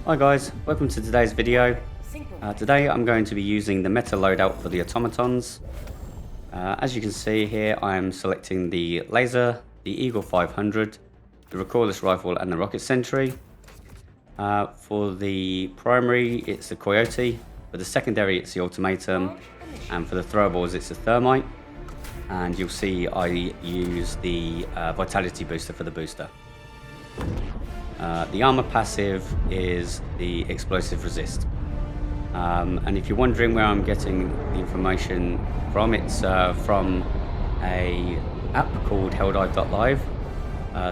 Hi guys, welcome to today's video. Today I'm going to be using the meta loadout for the automatons. As you can see here, I'm selecting the laser, the Eagle 500, the Recoilless Rifle and the Rocket Sentry. For the primary it's the Coyote, for the secondary it's the Ultimatum, and for the throwables it's the Thermite. And you'll see I use the Vitality booster for the booster. The armor passive is the explosive resist. And if you're wondering where I'm getting the information from, it's from a app called Helldive.live.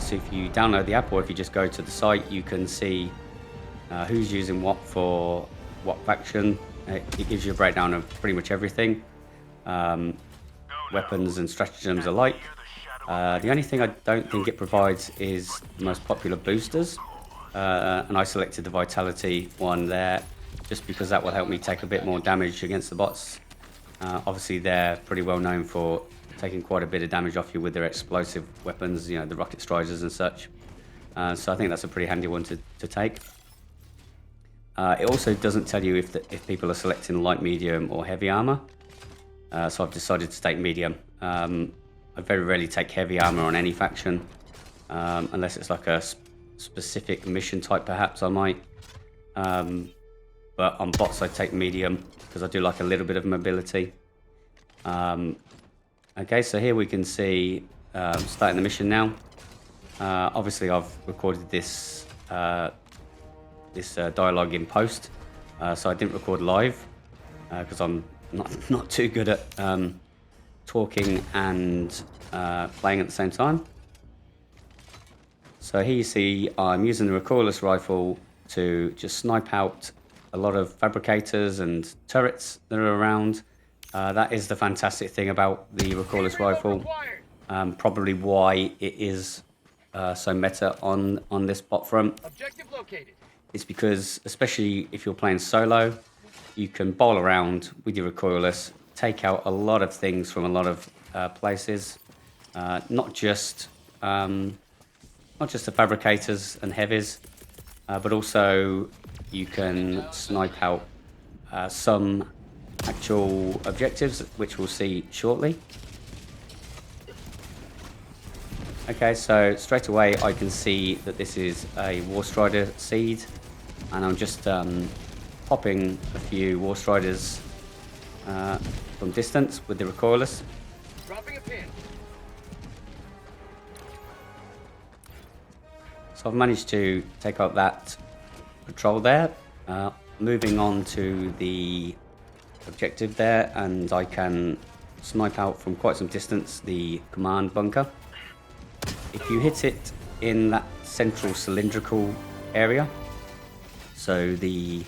So if you download the app, or if you just go to the site, you can see who's using what for what faction. It gives you a breakdown of pretty much everything, weapons and stratagems alike. The only thing I don't think it provides is the most popular boosters, and I selected the Vitality one there just because that will help me take a bit more damage against the bots. Obviously they're pretty well known for taking quite a bit of damage off you with their explosive weapons, you know, the rocket striders and such. So I think that's a pretty handy one to take. It also doesn't tell you if people are selecting light, medium or heavy armor. So I've decided to take medium. I very rarely take heavy armor on any faction, unless it's like a specific mission type perhaps I might. But on bots I take medium because I do like a little bit of mobility. Okay, so here we can see starting the mission now. Obviously I've recorded this dialogue in post, so I didn't record live because I'm not too good at talking and playing at the same time. So here you see I'm using the Recoilless Rifle to just snipe out a lot of fabricators and turrets that are around. That is the fantastic thing about the Recoilless Rifle, probably why it is so meta on this bot front. Objective located. It's because, especially if you're playing solo, you can bowl around with your Recoilless, take out a lot of things from a lot of places, not just the fabricators and heavies, but also you can snipe out some actual objectives, which we'll see shortly. Okay, so straight away I can see that this is a Warstrider seed, and I'm just popping a few Warstriders from distance with the Recoilless. Dropping a pin. So I've managed to take out that patrol there. Moving on to the objective there, and I can snipe out from quite some distance the command bunker. If you hit it in that central cylindrical area, so the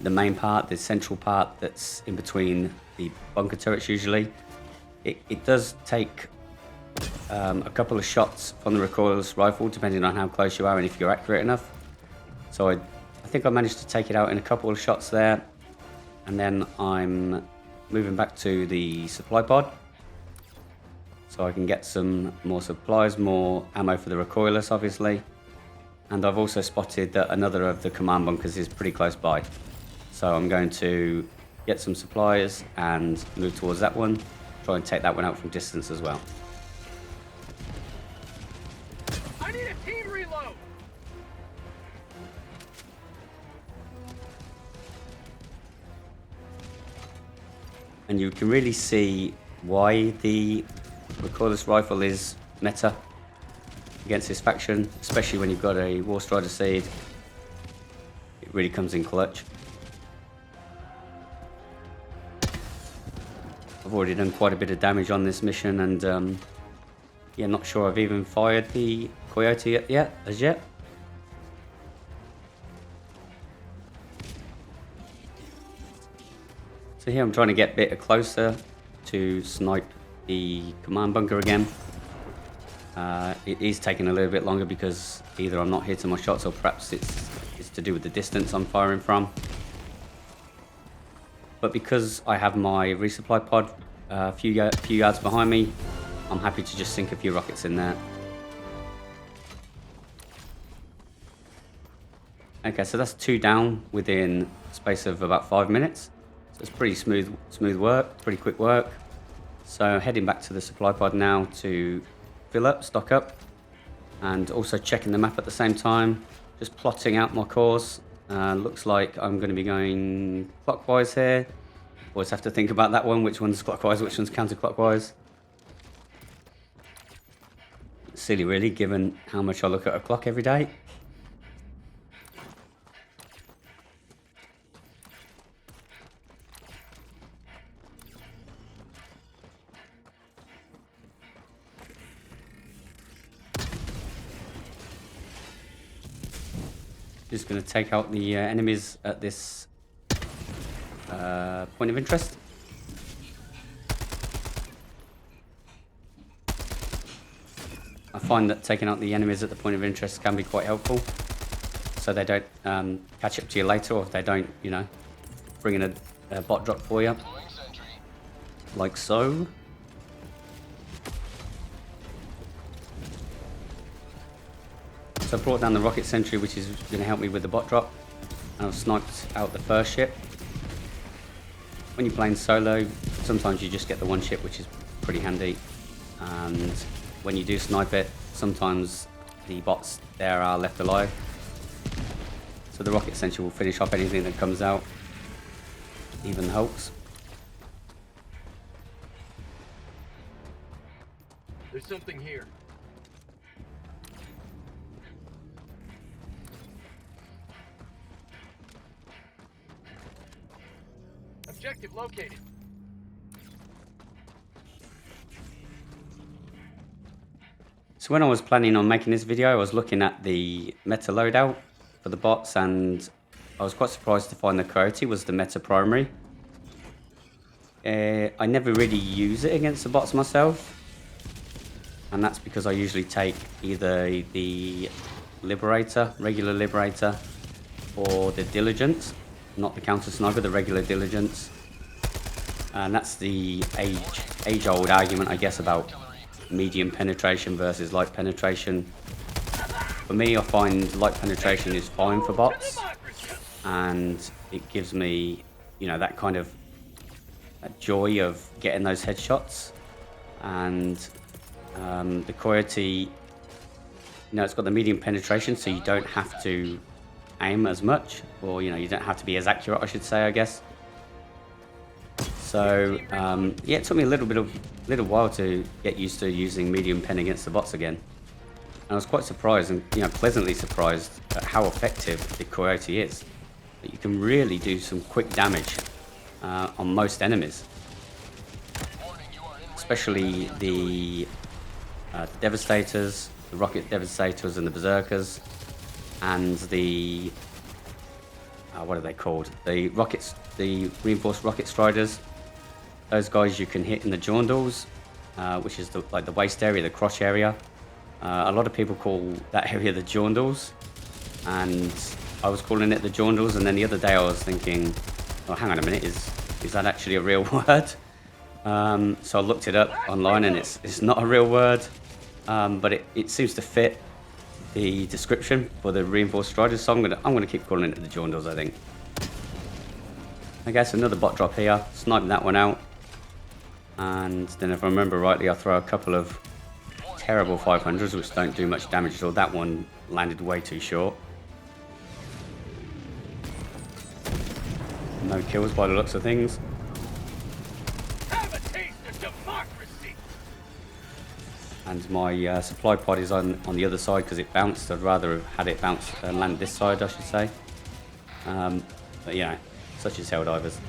main part, the central part that's in between the bunker turrets usually, it does take a couple of shots from the Recoilless Rifle depending on how close you are and if you're accurate enough. So I think I managed to take it out in a couple of shots there, and then I'm moving back to the supply pod so I can get some more supplies, more ammo for the Recoilless obviously. And I've also spotted that another of the command bunkers is pretty close by. So I'm going to get some supplies and move towards that one, try and take that one out from distance as well. I need a team reload. And you can really see why the Recoilless Rifle is meta against this faction, especially when you've got a Warstrider seed. It really comes in clutch. I've already done quite a bit of damage on this mission, and yeah, not sure I've even fired the Coyote as yet. So here I'm trying to get a bit closer to snipe the command bunker again. It is taking a little bit longer because either I'm not hitting my shots, or perhaps it's to do with the distance I'm firing from. But because I have my resupply pod a few yards behind me, I'm happy to just sink a few rockets in there. Okay, so that's 2 down within a space of about 5 minutes. So it's pretty smooth work, pretty quick work. So heading back to the supply pod now to fill up, stock up, and also checking the map at the same time. Just plotting out my course. Looks like I'm going to be going clockwise here. Always have to think about that one, which one's clockwise, which one's counterclockwise. Silly really, given how much I look at a clock every day. Just going to take out the enemies at this point of interest. I find that taking out the enemies at the point of interest can be quite helpful, so they don't catch up to you later, or if they don't, you know, bring in a bot drop for you, like so. So I brought down the rocket sentry, which is going to help me with the bot drop, and I've sniped out the first ship. When you're playing solo, sometimes you just get the one ship, which is pretty handy, and when you do snipe it, sometimes the bots there are left alive. So the rocket sentry will finish off anything that comes out, even the hulks. There's something here. Objective located. So when I was planning on making this video, I was looking at the meta loadout for the bots, and I was quite surprised to find the Coyote was the meta primary. I never really use it against the bots myself, and that's because I usually take either the Liberator, regular Liberator, or the Diligence, not the counter sniper, the regular Diligence. And that's the age-old argument, I guess, about medium penetration versus light penetration. For me, I find light penetration is fine for bots, and it gives me, you know, that kind of joy of getting those headshots. And the Coyote, you know, it's got the medium penetration, so you don't have to aim as much, or, you know, you don't have to be as accurate, I should say, I guess. So yeah, it took me a little while to get used to using medium pen against the bots again. And I was quite surprised, and, you know, pleasantly surprised at how effective the Coyote is. That you can really do some quick damage on most enemies, especially the Devastators, the Rocket Devastators, and the Berserkers, and the what are they called? The rockets, the reinforced rocket striders. Those guys you can hit in the jaundals, which is like the waist area, the crotch area. A lot of people call that area the jaundals, and I was calling it the jaundals. And then the other day I was thinking, oh, hang on a minute, is that actually a real word? So I looked it up online, and it's not a real word, but it seems to fit the description for the reinforced striders. So I'm gonna keep calling it the jaundals, I think. I guess another bot drop here, sniping that one out. And then if I remember rightly, I'll throw a couple of terrible 500s which don't do much damage at all. That one landed way too short. No kills by the looks of things. Have a taste of democracy. And my supply pod is on the other side because it bounced. I'd rather have had it bounce and land this side, I should say. But yeah, such as Helldivers.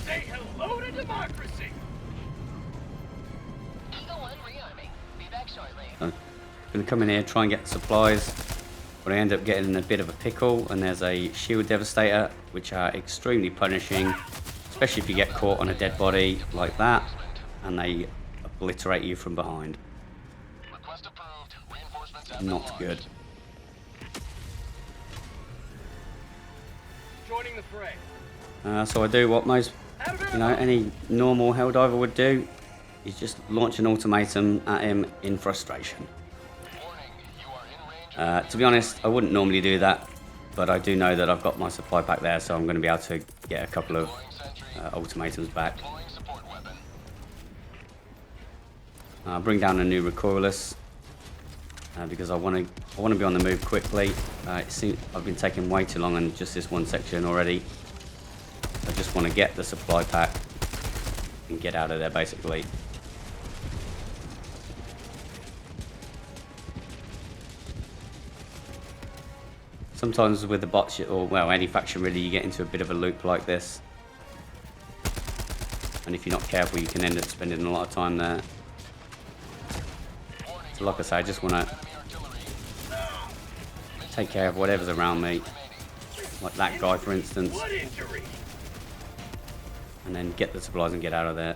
Say hello to democracy. I'm going to come in here, try and get supplies, but I end up getting in a bit of a pickle, and there's a shield devastator, which are extremely punishing, especially if you get caught on a dead body like that, and they obliterate you from behind. Not good. Joining the fray. So I do what most, you know, any normal Helldiver would do, is just launch an ultimatum at him in frustration. To be honest, I wouldn't normally do that, but I do know that I've got my supply pack there, so I'm going to be able to get a couple of ultimatums back. Bring down a new recoilless because I want to be on the move quickly. I've been taking way too long on just this one section already. I just want to get the supply pack and get out of there basically. Sometimes with the bots, or well, any faction really, you get into a bit of a loop like this. And if you're not careful, you can end up spending a lot of time there. So like I say, I just want to take care of whatever's around me. Like that guy, for instance. And then get the supplies and get out of there.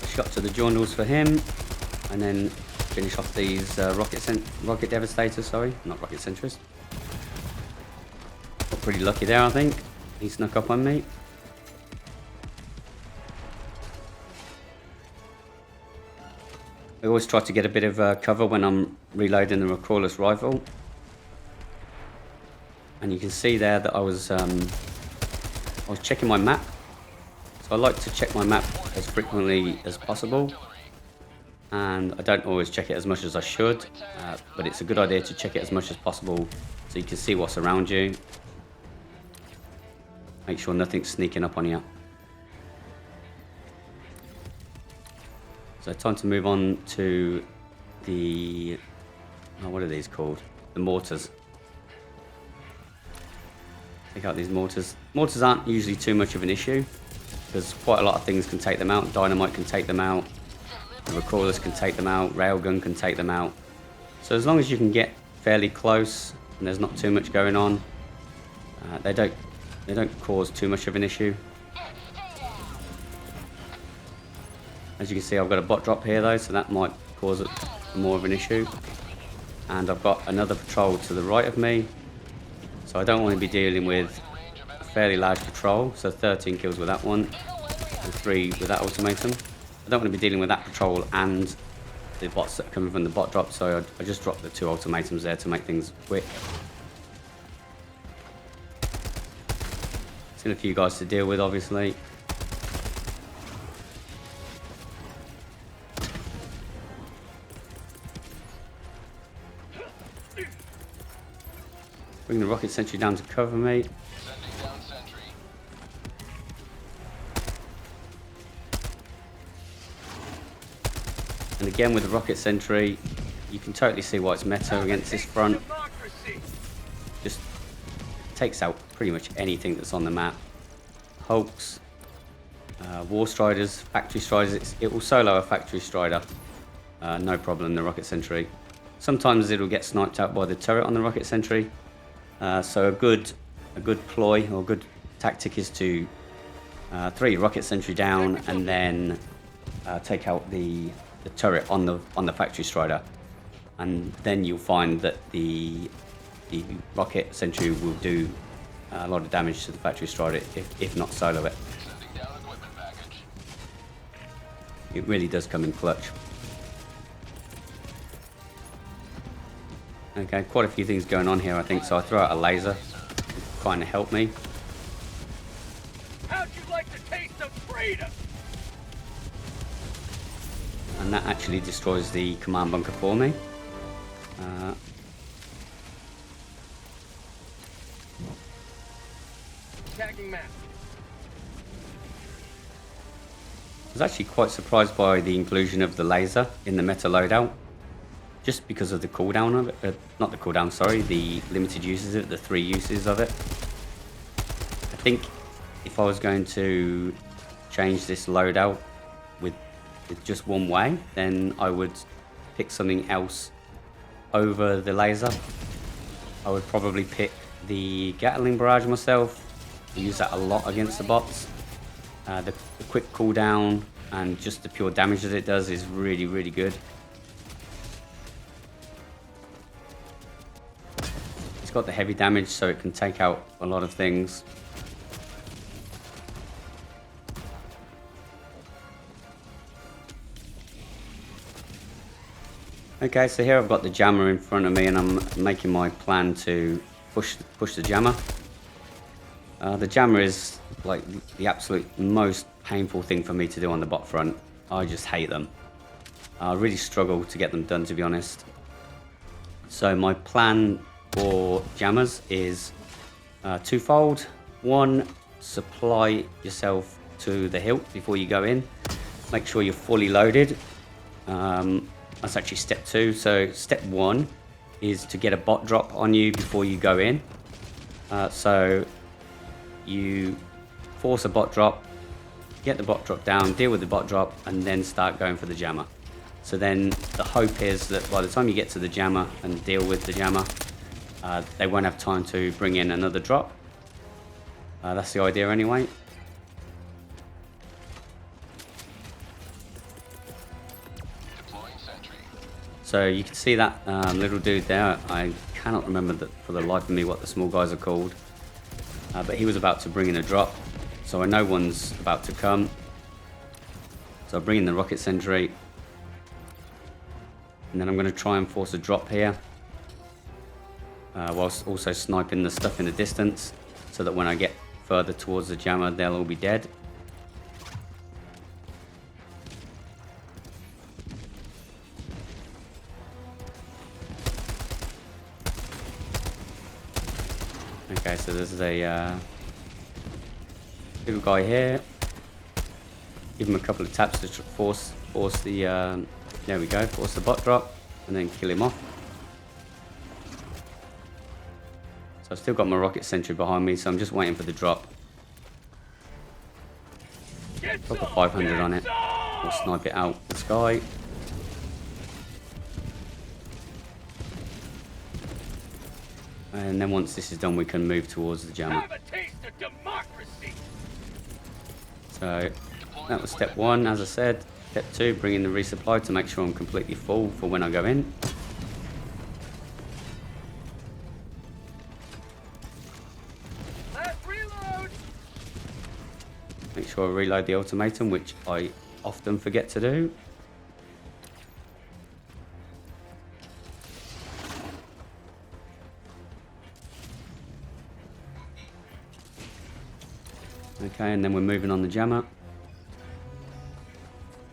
Shot to the journals for him, and then finish off these rocket devastators. Sorry, not rocket sentries. Got pretty lucky there, I think. He snuck up on me. I always try to get a bit of cover when I'm reloading the Recoilless Rifle, and you can see there that I was checking my map. So I like to check my map as frequently as possible, and I don't always check it as much as I should, but it's a good idea to check it as much as possible so you can see what's around you. Make sure nothing's sneaking up on you. So time to move on to the, what are these called? The mortars. Take out these mortars. Mortars aren't usually too much of an issue, because quite a lot of things can take them out. Dynamite can take them out. The recoilless can take them out. Railgun can take them out. So as long as you can get fairly close and there's not too much going on, they don't cause too much of an issue. As you can see, I've got a bot drop here though, so that might cause it more of an issue. And I've got another patrol to the right of me, so I don't want to be dealing with fairly large patrol, so 13 kills with that one and 3 with that ultimatum. I don't want to be dealing with that patrol and the bots that are coming from the bot drop, so I just dropped the 2 ultimatums there to make things quick. Still a few guys to deal with, obviously. Bring the rocket sentry down to cover me. And again with the rocket sentry, you can totally see why it's meta against this front. Just takes out pretty much anything that's on the map. Hulks, War Striders, Factory Striders. It will solo a Factory Strider, no problem, the rocket sentry. Sometimes it'll get sniped out by the turret on the rocket sentry. So a good ploy or good tactic is to throw your rocket sentry down and then take out the turret on the Factory Strider, and then you'll find that the rocket sentry will do a lot of damage to the Factory Strider, if not solo it. It really does come in clutch. Okay, quite a few things going on here, I think, so I throw out a laser trying to help me. How'd you like to taste of freedom? And that actually destroys the command bunker for me. Tagging map. I was actually quite surprised by the inclusion of the laser in the meta loadout, just because of the cooldown of it. Not the cooldown, sorry, the limited uses of it, the 3 uses of it. I think if I was going to change this loadout with just one way, then I would pick something else over the laser. I would probably pick the Gatling barrage myself. I use that a lot against the bots. The quick cooldown and just the pure damage that it does is really, really good. It's got the heavy damage, so it can take out a lot of things. Okay, so here I've got the jammer in front of me, and I'm making my plan to push the jammer. The jammer is like the absolute most painful thing for me to do on the bot front. I just hate them. I really struggle to get them done, to be honest. So my plan for jammers is twofold. One, supply yourself to the hilt before you go in. Make sure you're fully loaded. That's actually step 2. So step 1 is to get a bot drop on you before you go in. So you force a bot drop, get the bot drop down, deal with the bot drop, and then start going for the jammer. So then the hope is that by the time you get to the jammer and deal with the jammer, they won't have time to bring in another drop. That's the idea anyway. Deploying Sentry. So you can see that little dude there. I cannot remember for the life of me what the small guys are called. But he was about to bring in a drop. So I know one's about to come. So I bring in the rocket sentry. And then I'm going to try and force a drop here. Whilst also sniping the stuff in the distance. So that when I get further towards the jammer, they'll all be dead. Okay, so there's a little guy here. Give him a couple of taps to force the, there we go, force the bot drop, and then kill him off. So I've still got my rocket sentry behind me, so I'm just waiting for the drop. Drop a 500 on it, or snipe it out the sky. And then once this is done, we can move towards the jammer. Have a taste of democracy. So that was step 1, as I said. Step 2, bring in the resupply to make sure I'm completely full for when I go in. Last reload. Make sure I reload the ultimatum, which I often forget to do. Okay, and then we're moving on the jammer.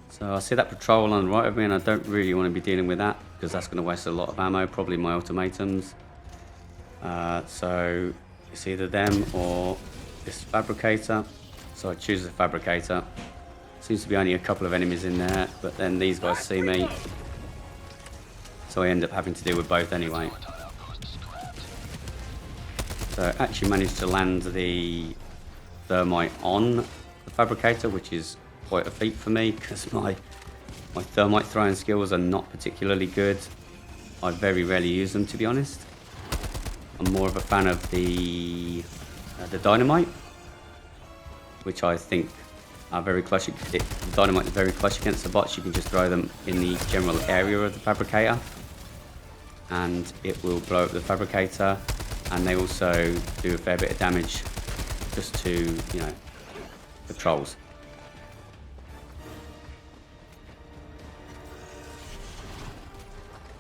So I see that patrol on the right of me, and I don't really want to be dealing with that because that's going to waste a lot of ammo, probably my ultimatums. So it's either them or this fabricator. So I choose the fabricator. Seems to be only a couple of enemies in there, but then these guys see me. So I end up having to deal with both anyway. So I actually managed to land the Thermite on the fabricator, which is quite a feat for me because my Thermite throwing skills are not particularly good. I very rarely use them, to be honest. I'm more of a fan of the dynamite, which I think are very clutch. The dynamite is very clutch against the bots. You can just throw them in the general area of the fabricator, and it will blow up the fabricator. And they also do a fair bit of damage just to, you know, patrols.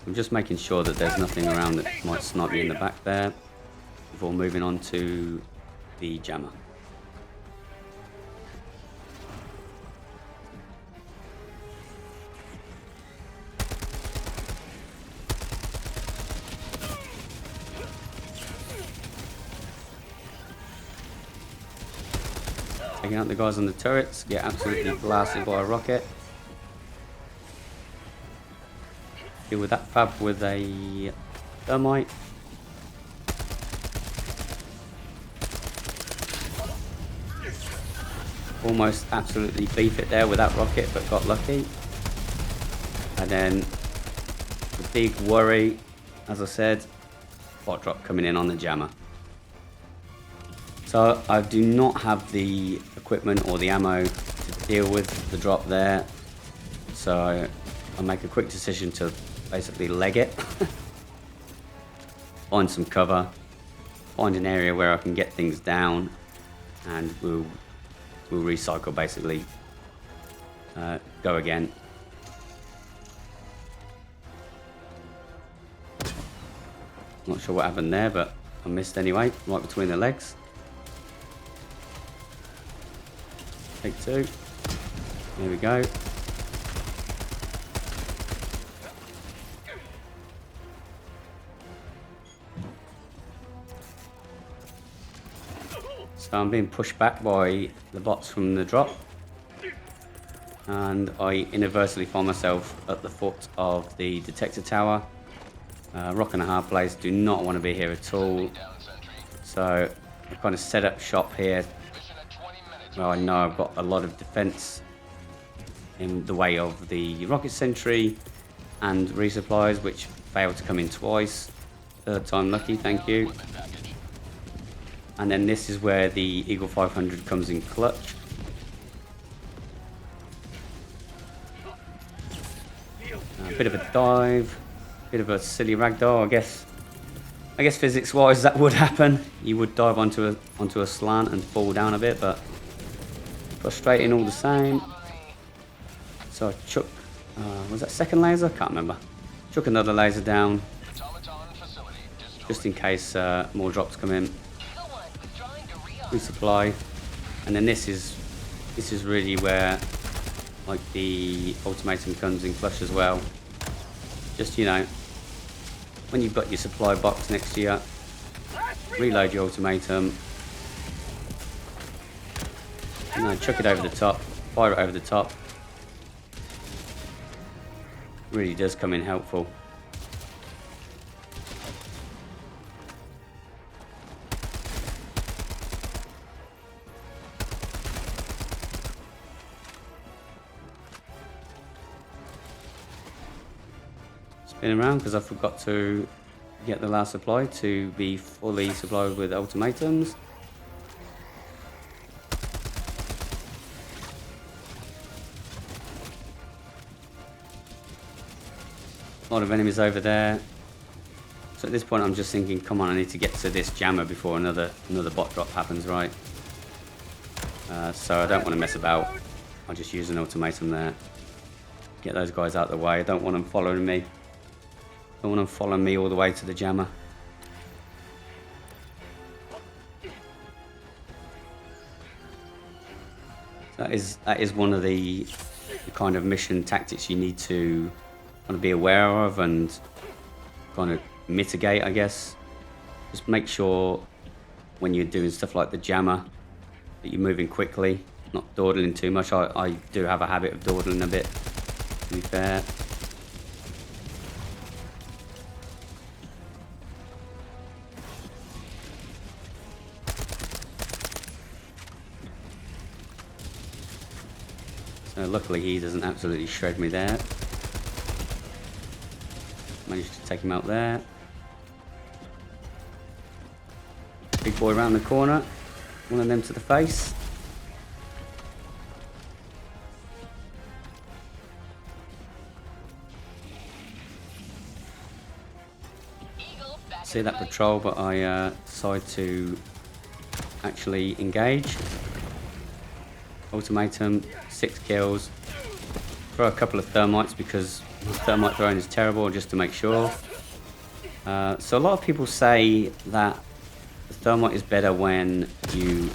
I'm just making sure that there's nothing around that might snipe me in the back there before moving on to the jammer. Taking out the guys on the turrets, get absolutely blasted by a rocket. Deal with that fab with a thermite. Almost absolutely beef it there with that rocket, but got lucky. And then the big worry, as I said, bot drop coming in on the jammer. So I do not have the equipment or the ammo to deal with the drop there. So I make a quick decision to basically leg it. Find some cover. Find an area where I can get things down. And we'll recycle, basically. Go again. Not sure what happened there, but I missed anyway, right between the legs. Take 2. There we go. So I'm being pushed back by the bots from the drop. And I inadvertently find myself at the foot of the detector tower. Rock and a hard place, do not want to be here at all. So I kind of set up shop here. Well, I know I've got a lot of defense in the way of the rocket sentry and resupplies, which failed to come in twice. Third time lucky, thank you. And then this is where the Eagle 500 comes in clutch. A bit of a dive, bit of a silly ragdoll, I guess. I guess physics-wise that would happen. You would dive onto a slant and fall down a bit, but frustrating all the same. So I chuck, was that second laser? Can't remember. Chuck another laser down, just in case more drops come in. Resupply, and then this is really where like the ultimatum comes in clutch as well. Just, you know, when you've got your supply box next to you, reload your ultimatum, you know, chuck it over the top, fire it over the top. Really does come in helpful. Spin around because I forgot to get the last supply to be fully supplied with ultimatums. A lot of enemies over there. So at this point I'm just thinking, come on, I need to get to this jammer before another bot drop happens, right? So I don't want to mess about. I'll just use an ultimatum there. Get those guys out of the way. I don't want them following me. Don't want them following me all the way to the jammer. That is one of the kind of mission tactics you need to kind of be aware of and kind of mitigate, I guess. Just make sure when you're doing stuff like the jammer that you're moving quickly, not dawdling too much. I do have a habit of dawdling a bit, to be fair. So luckily he doesn't absolutely shred me there. Managed to take him out there. Big boy around the corner. One of them to the face. See that patrol, but I decide to actually engage. Ultimatum, 6 kills. Throw a couple of thermites because thermite throwing is terrible, just to make sure. So a lot of people say that the thermite is better when you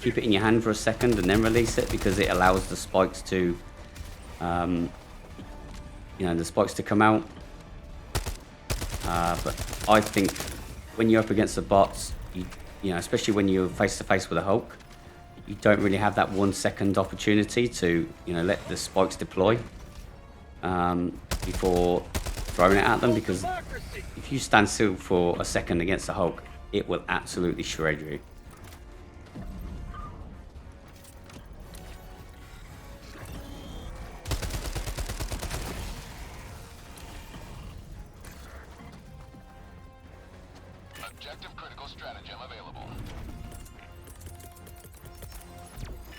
keep it in your hand for a second and then release it, because it allows the spikes to, you know, the spikes to come out. But I think when you're up against the bots, you know, especially when you're face to face with a Hulk, you don't really have that 1 second opportunity to, you know, let the spikes deploy before throwing it at them, because if you stand still for a second against the Hulk, it will absolutely shred you. Objective critical stratagem available.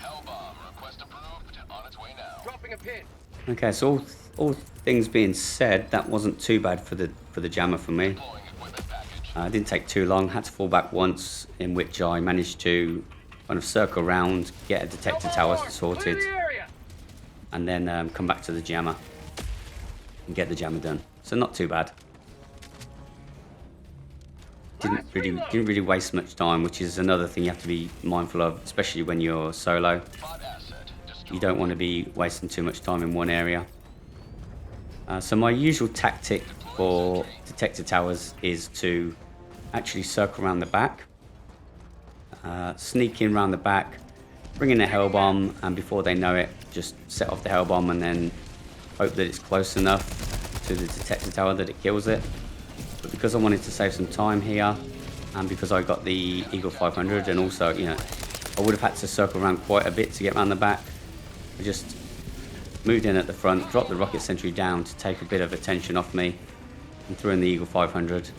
Hellbomb request approved. On its way now. Dropping a pin. Okay, so all things being said, that wasn't too bad for the jammer for me. Deploying equipment package. It didn't take too long. Had to fall back once, in which I managed to kind of circle around, get a detector tower sorted, and then come back to the jammer and get the jammer done. So not too bad. didn't really waste much time, which is another thing you have to be mindful of, especially when you're solo. Bot asset destroyed. You don't want to be wasting too much time in one area. So my usual tactic for detector towers is to actually circle around the back, sneak in around the back, bring in a hell bomb, and before they know it, just set off the hell bomb and then hope that it's close enough to the detector tower that it kills it. But because I wanted to save some time here, and because I got the Eagle 500, and also, you know, I would have had to circle around quite a bit to get around the back, I just moved in at the front, dropped the rocket sentry down to take a bit of attention off me, and threw in the Eagle 500.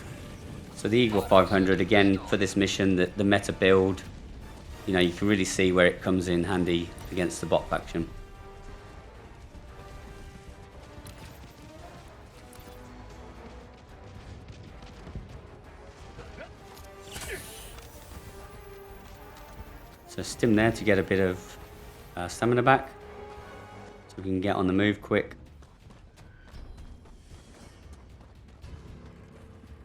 So the Eagle 500, again, for this mission, the meta build, you know, you can really see where it comes in handy against the bot faction. So stim there to get a bit of stamina back, so we can get on the move quick.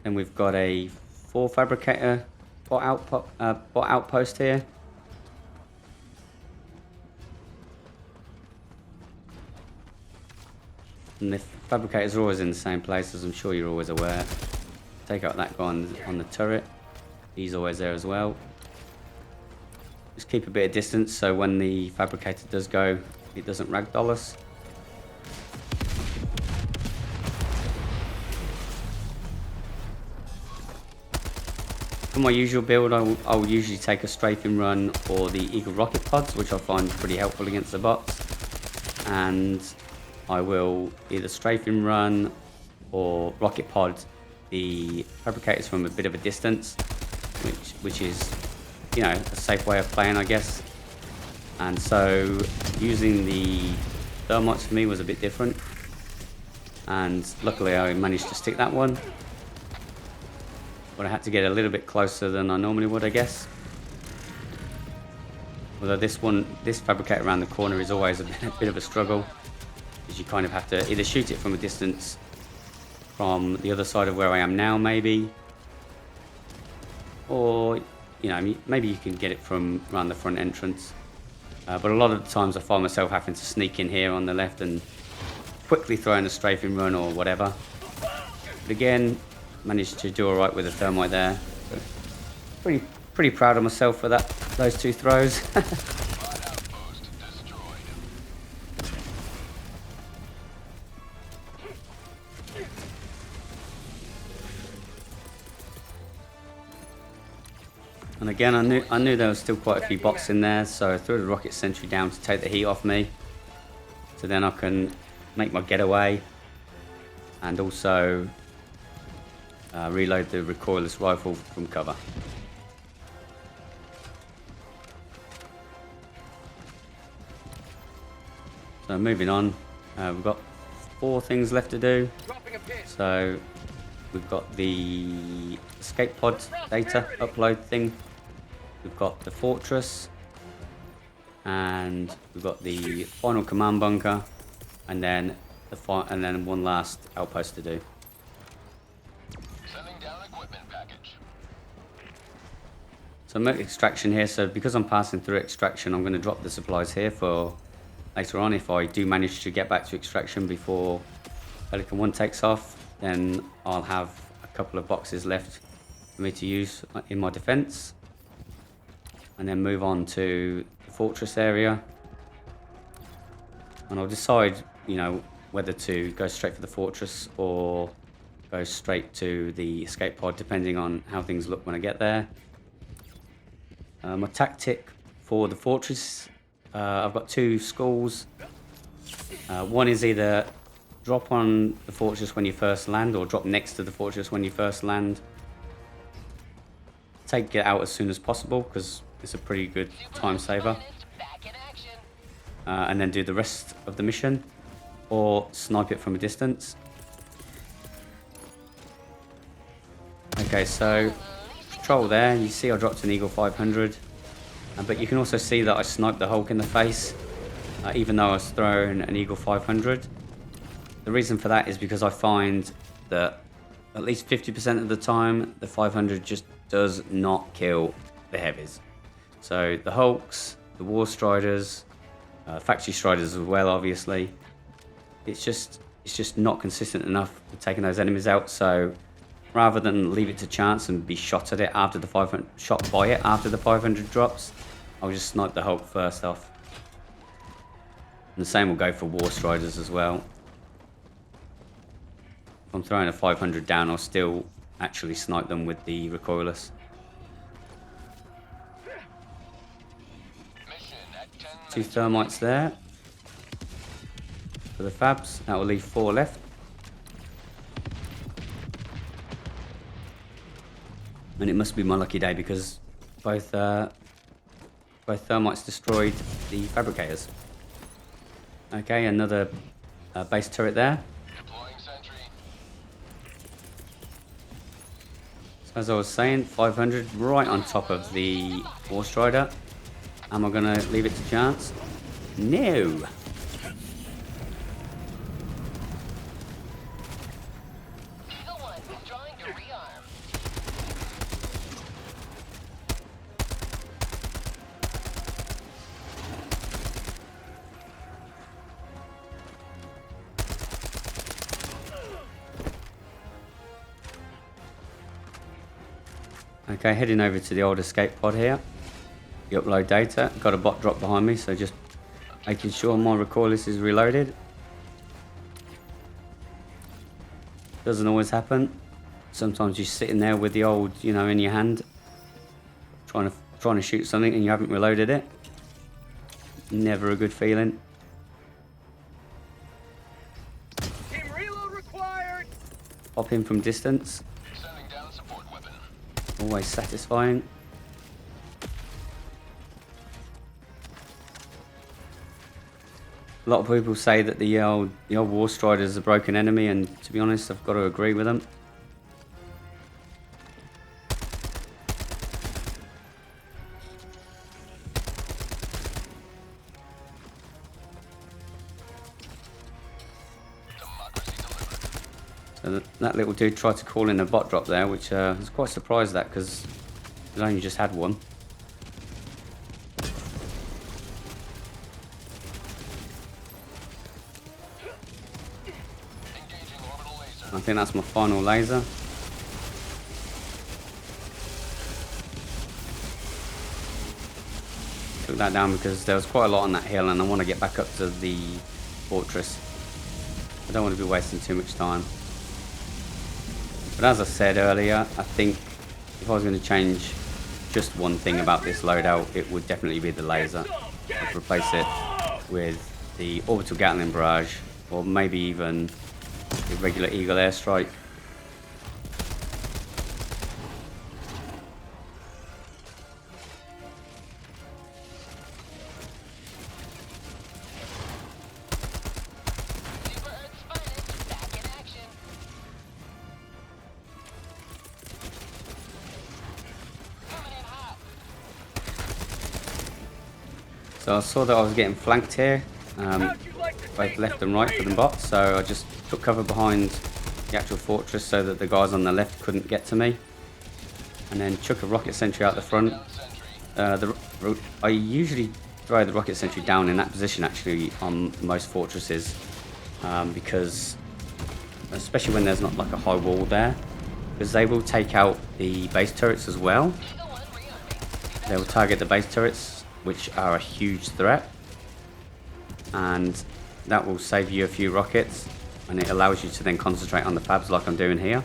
Then we've got a 4 fabricator bot outpost here. And the fabricators are always in the same place, as I'm sure you're always aware. Take out that guy on the turret. He's always there as well. Just keep a bit of distance so when the fabricator does go, it doesn't ragdoll us. For my usual build, I'll usually take a strafing run or the Eagle rocket pods, which I find pretty helpful against the bots. And I will either strafing run or rocket pod the fabricators from a bit of a distance, which is, you know, a safe way of playing, I guess. And so using the Thermites for me was a bit different, and luckily I managed to stick that one, but I had to get a little bit closer than I normally would, I guess. Although this fabricator around the corner is always a bit of a struggle, because you kind of have to either shoot it from a distance from the other side of where I am now, maybe, or, you know, maybe you can get it from around the front entrance. But a lot of the times I find myself having to sneak in here on the left and quickly throw in a strafing run or whatever. But again, managed to do alright with the thermite there. So pretty proud of myself for those 2 throws. And again, I knew there was still quite a few bots in there, so I threw the rocket sentry down to take the heat off me, so then I can make my getaway, and also reload the Recoilless Rifle from cover. So moving on, we've got 4 things left to do. So we've got the escape pod data upload thing. We've got the fortress, and we've got the final command bunker, and then one last outpost to do. Sending down equipment package. So I'm at extraction here. So because I'm passing through extraction, I'm going to drop the supplies here for later on. If I do manage to get back to extraction before Pelican 1 takes off, then I'll have a couple of boxes left for me to use in my defense, and then move on to the fortress area, and I'll decide, you know, whether to go straight for the fortress or go straight to the escape pod, depending on how things look when I get there. My tactic for the fortress, I've got 2 schools. One is either drop on the fortress when you first land, or drop next to the fortress when you first land. Take it out as soon as possible, because it's a pretty good time saver. And then do the rest of the mission, or snipe it from a distance. Okay, so patrol there. You see I dropped an Eagle 500, but you can also see that I sniped the Hulk in the face, even though I was throwing an Eagle 500. The reason for that is because I find that at least 50% of the time, the 500 just does not kill the heavies. So the Hulks, the War Striders, Factory Striders as well, obviously. It's just not consistent enough with taking those enemies out. So rather than leave it to chance and be shot at it after the 500, shot by it after the 500 drops, I'll just snipe the Hulk first off. And the same will go for War Striders as well. If I'm throwing a 500 down, I'll still actually snipe them with the Recoilless. Two Thermites there for the Fabs. That will leave 4 left. And it must be my lucky day because both Thermites destroyed the Fabricators. Okay, another base turret there. Deploying Sentry. So as I was saying, 500 right on top of the War Strider. Am I going to leave it to chance? No. Eagle 1, drawing to rearm. Okay, heading over to the old escape pod here. You upload data. Got a bot drop behind me, so just making sure my Recoilless is reloaded. Doesn't always happen. Sometimes you're sitting there with the old, you know, in your hand, trying to shoot something and you haven't reloaded it. Never a good feeling. Team reload required. Pop in from distance. Sending down support weapon. Always satisfying. A lot of people say that the old War Strider is a broken enemy, and to be honest, I've got to agree with them. So that little dude tried to call in a bot drop there, which I was quite surprised at because it only just had one. Engaging orbital laser. I think that's my final laser. Took that down because there was quite a lot on that hill and I want to get back up to the fortress. I don't want to be wasting too much time. But as I said earlier, I think if I was going to change just one thing about this loadout, it would definitely be the laser. I'd replace it with the Orbital Gatling Barrage, or maybe even the regular Eagle Airstrike. Super Earth's finest, back in action. Coming in hot. So I saw that I was getting flanked here, How'd you like to both take left some and right for freedom? them bots, so I just took cover behind the actual fortress so that the guys on the left couldn't get to me. And then chuck a rocket sentry out the front. Down Sentry. I usually throw the rocket sentry down in that position actually on most fortresses, because especially when there's not like a high wall there, because they will take out the base turrets as well. Eagle 1 rearming. They will target the base turrets, which are a huge threat, and that will save you a few rockets, and it allows you to then concentrate on the fabs like I'm doing here.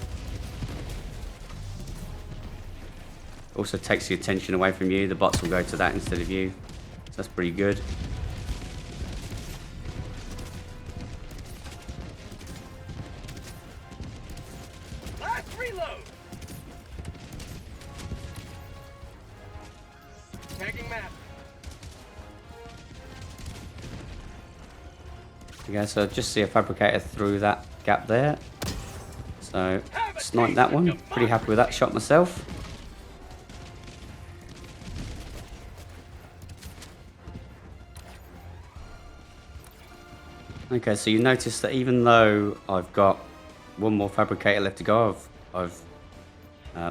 Also takes the attention away from you. The bots will go to that instead of you, so that's pretty good. Last reload. Tagging map. Okay, so just see a fabricator through that gap there. So snipe that one. Pretty happy with that shot myself. Okay, so you notice that even though I've got one more fabricator left to go, I've I've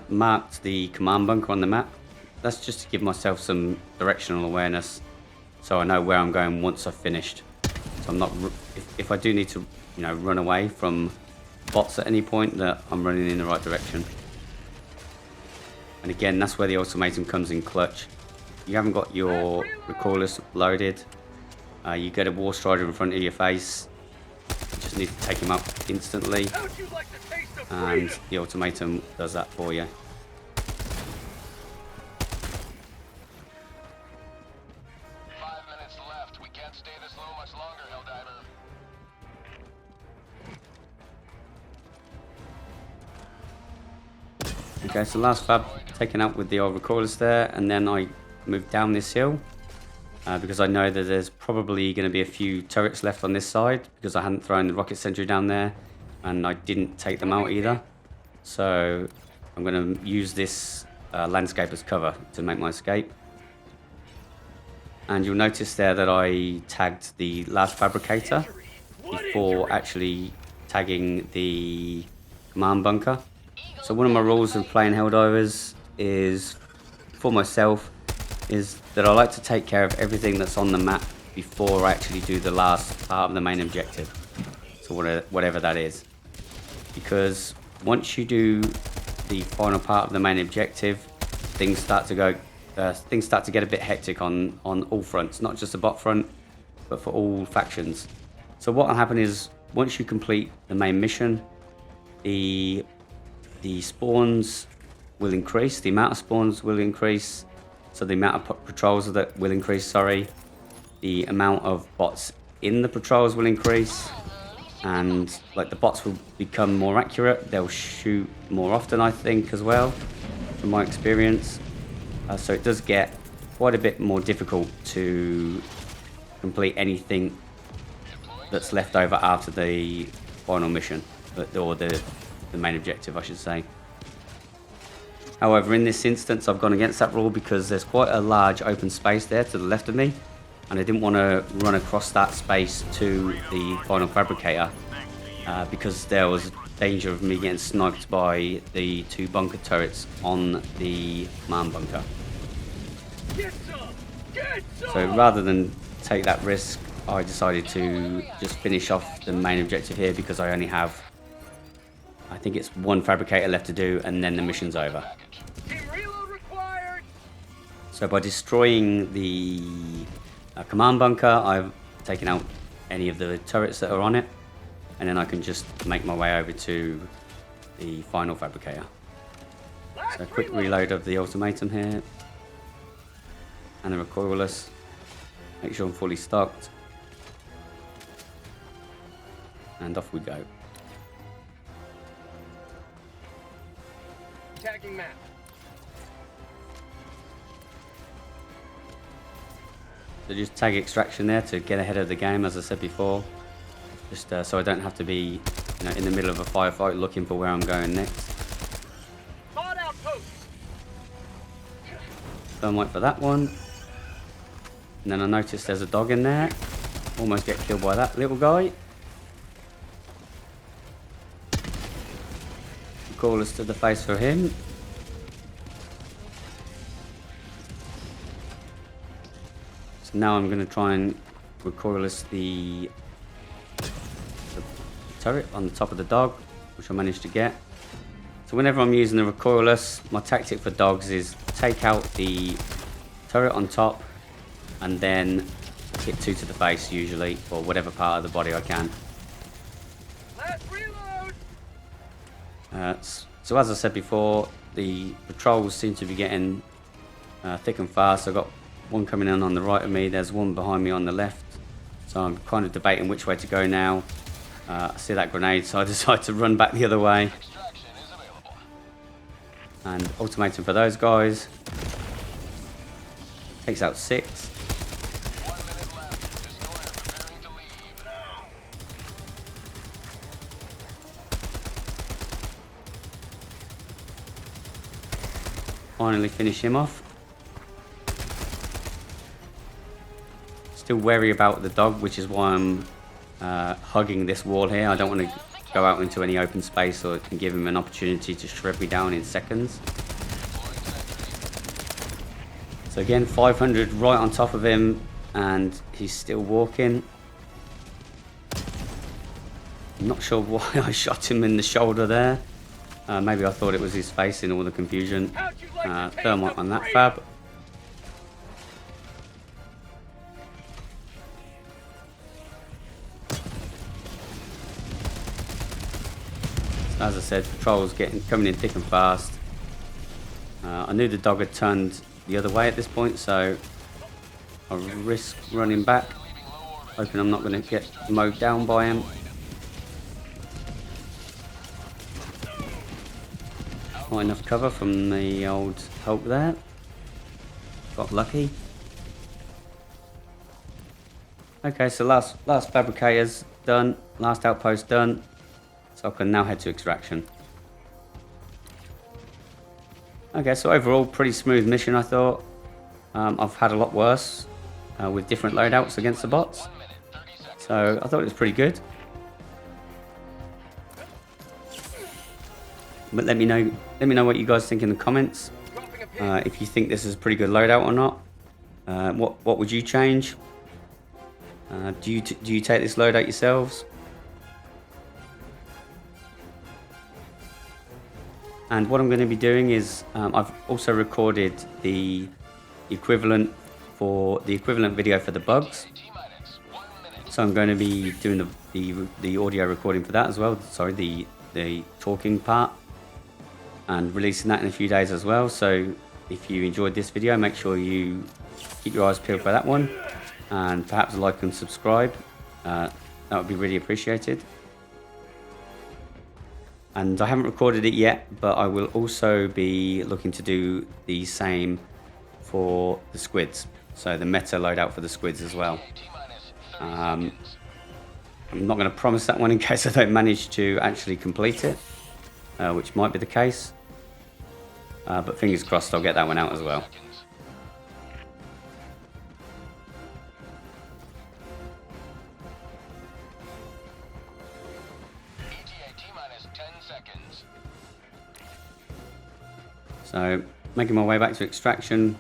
marked the command bunker on the map. That's just to give myself some directional awareness, so I know where I'm going once I've finished. So I'm not, if I do need to, you know, run away from bots at any point, that I'm running in the right direction. And again, that's where the ultimatum comes in clutch. You haven't got your recoilless loaded. You get a war strider in front of your face. You just need to take him out instantly, How'd you like the taste of and freedom? the ultimatum does that for you. 5 minutes left. We can't stay this low much longer, Helldiver. Okay, so last fab taken out with the old recoilless there, and then I moved down this hill because I know that there's probably going to be a few turrets left on this side because I hadn't thrown the rocket sentry down there and I didn't take them out either. So I'm going to use this landscape as cover to make my escape. And you'll notice there that I tagged the last fabricator before actually tagging the command bunker. So one of my rules of playing Helldivers is, for myself, is that I like to take care of everything that's on the map before I actually do the last part of the main objective. So whatever that is. Because once you do the final part of the main objective, things start to get a bit hectic on all fronts, not just the bot front, but for all factions. So what will happen is, once you complete the main mission, the spawns will increase, the amount of spawns will increase, so the amount of patrols that will increase, sorry. The amount of bots in the patrols will increase, and like the bots will become more accurate, they'll shoot more often, I think, as well, from my experience. So it does get quite a bit more difficult to complete anything that's left over after the final mission, or the main objective, I should say. However, in this instance, I've gone against that rule because there's quite a large open space there to the left of me, and I didn't want to run across that space to the final fabricator because there was danger of me getting sniped by the 2 bunker turrets on the command bunker. Get some! Get some! So rather than take that risk, I decided to just finish off the main objective here because I only have, I think it's 1 fabricator left to do, and then the mission's over. Team reload required! So by destroying the command bunker, I've taken out any of the turrets that are on it, and then I can just make my way over to the final fabricator. So a quick reload of the ultimatum here, and the recoilless. Make sure I'm fully stocked, and off we go. Tagging map. So just tag extraction there to get ahead of the game, as I said before, just so I don't have to be, you know, in the middle of a firefight looking for where I'm going next. Spot outpost. Thermite for that one. And then I noticed there's a dog in there. Almost get killed by that little guy. Recoilless to the face for him. So now I'm going to try and recoilless the turret on the top of the dog, which I managed to get. So whenever I'm using the recoilless, my tactic for dogs is take out the turret on top and then hit 2 to the face usually, or whatever part of the body I can. Last reload. So as I said before, the patrols seem to be getting thick and fast. I've got 1 coming in on the right of me, there's 1 behind me on the left. So I'm kind of debating which way to go now. I see that grenade, so I decide to run back the other way. Extraction is available. And ultimatum for those guys. Takes out 6. 1 minute left. Destroyer preparing to leave. Finally finish him off. Still wary about the dog, which is why I'm hugging this wall here. I don't want to go out into any open space, or it can give him an opportunity to shred me down in seconds. So again, 500 right on top of him, and he's still walking. I'm not sure why I shot him in the shoulder there. Maybe I thought it was his face in all the confusion. Thermite on that fab. So as I said, patrols coming in thick and fast. I knew the dog had turned the other way at this point, so I risk running back, hoping I'm not going to get mowed down by him. Not enough cover from the old help there. Got lucky. Okay, so last fabricator's done, last outpost done, so I can now head to extraction. Okay, so overall pretty smooth mission, I thought. I've had a lot worse with different loadouts against the bots, so I thought it was pretty good. But let me know what you guys think in the comments. If you think this is a pretty good loadout or not. What would you change? Do you take this loadout yourselves? And what I'm going to be doing is I've also recorded the equivalent video for the bugs. So I'm going to be doing the audio recording for that as well. Sorry, the talking part, and releasing that in a few days as well. So if you enjoyed this video, make sure you keep your eyes peeled for that one, and perhaps like and subscribe. That would be really appreciated. And I haven't recorded it yet, but I will also be looking to do the same for the squids, so the meta loadout for the squids as well. I'm not going to promise that one in case I don't manage to actually complete it, which might be the case, but fingers crossed I'll get that one out as well. So making my way back to extraction,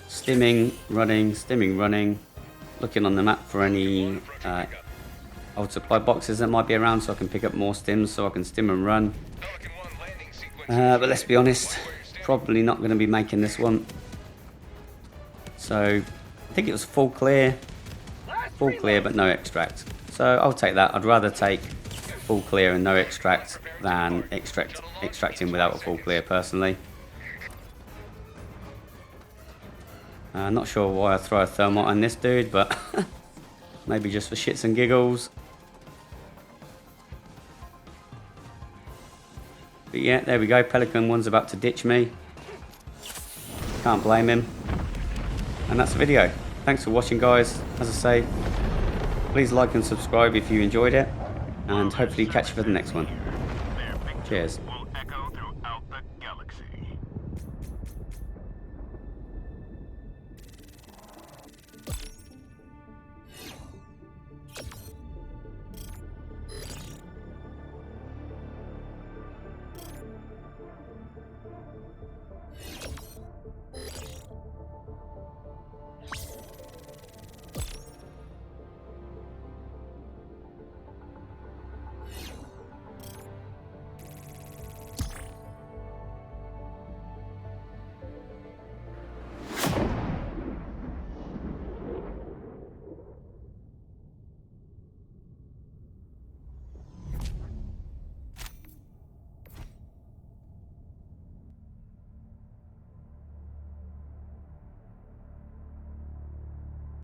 stimming, running, looking on the map for any old supply boxes that might be around, so I can pick up more stims so I can stim and run. But let's be honest, probably not going to be making this one. So I think it was full clear but no extract. So I'll take that. I'd rather take full clear and no extract than extracting without a full clear personally. Not sure why I throw a thermite on this dude, but maybe just for shits and giggles. But yeah, there we go. Pelican 1's about to ditch me. Can't blame him. And that's the video. Thanks for watching, guys. As I say, please like and subscribe if you enjoyed it, and hopefully catch you for the next one. Cheers.